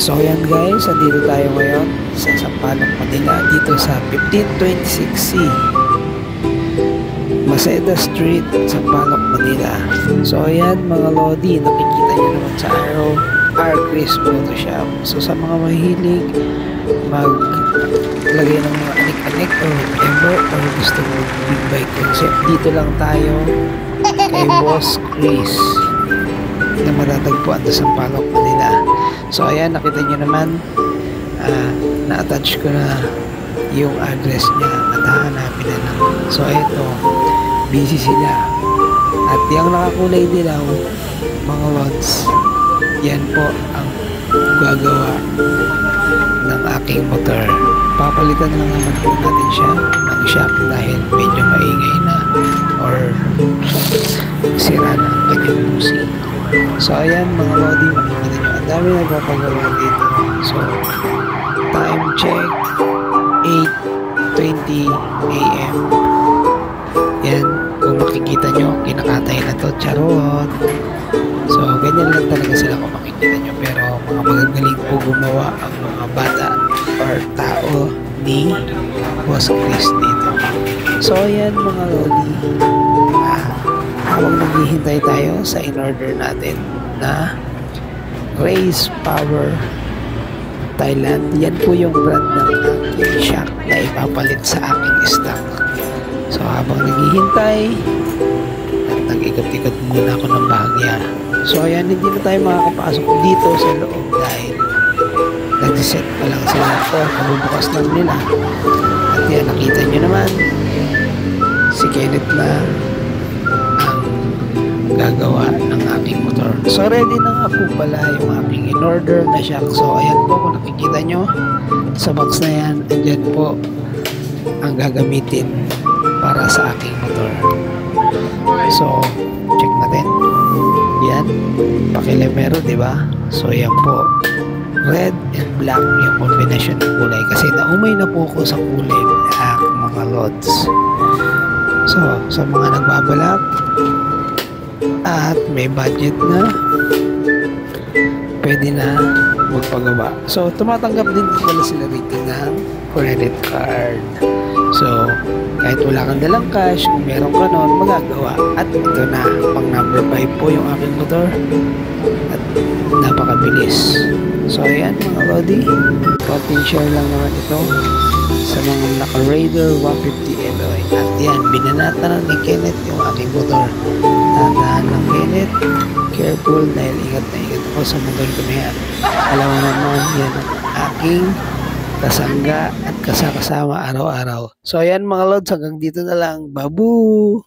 So yan guys, andito tayo ngayon sa Sampaloc, Manila, dito sa 1526C Maceda Street, Sampaloc, Manila. So ayan mga lodi, nakikita nyo naman sa araw, R-Chris Photoshop. So sa mga mahilig maglagay ng mga anik-anik or whatever, or gusto mo big bike concept, dito lang tayo kay Boss Chris na matatagpuan sa Sampaloc, Manila. So ayan, nakita nyo naman, na-attach ko na yung address niya at hahanapin na lang. So eto, busy sila. At yung nakakulay dilaw, mga lods, yan po ang gagawa ng aking motor. Papalitan na naman po natin siya ng shop dahil medyo maingay na or sira na ang kanyang busi. So ayan mga lodi, makikita nyo, ang dami nagpapagawa dito. So time check 8:20 AM. Yan, kung makikita nyo, kinakatay na to, charot. So ganyan lang talaga sila kung makikita nyo, pero mga magagaling po gumawa ang mga bata or tao ni Boss Chris dito. So ayan mga lodi, habang naghihintay tayo sa in-order natin na Race Power Thailand, yan po yung brand ng aking shock na ipapalit sa aking stock. So habang naghihintay at nag-ikot-ikot muna ako ng bahagya. So ayan, hindi na tayo makakapasok dito sa loob dahil nag-set pa lang sila or kabubukas lang nila. At yan, nakita nyo naman si Kenneth na gagawa ng aking motor. So ready na nga po pala yung aking in-order na shock. So ayan po, kung nakikita nyo sa box na yan, andyan po ang gagamitin para sa aking motor. So check natin. Yan, pakilemero, diba? So yan po, red and black yung combination ng kulay kasi naumay na po ako sa kulay black mga lods. So sa mga nagbabalak at may budget na, pwede na magpagawa. So tumatanggap din pala sila rito ng credit card. So kahit wala kang dalang cash, kung meron ka nun, magagawa. At ito na, pang number 5 po yung aking motor at napakabilis. So ayan mga lodi, konting share lang naman ito sa mga naka-Raider 150 LOI. At yan, binanata na ni Kenneth yung aking motor. Tandaan lang Kenneth, careful dahil ingat na ingat ako sa motor ko na yan. Alam mo naman, yan ang aking kasangga at kasakasama araw-araw. So ayan mga lods, hanggang dito na lang. Babu!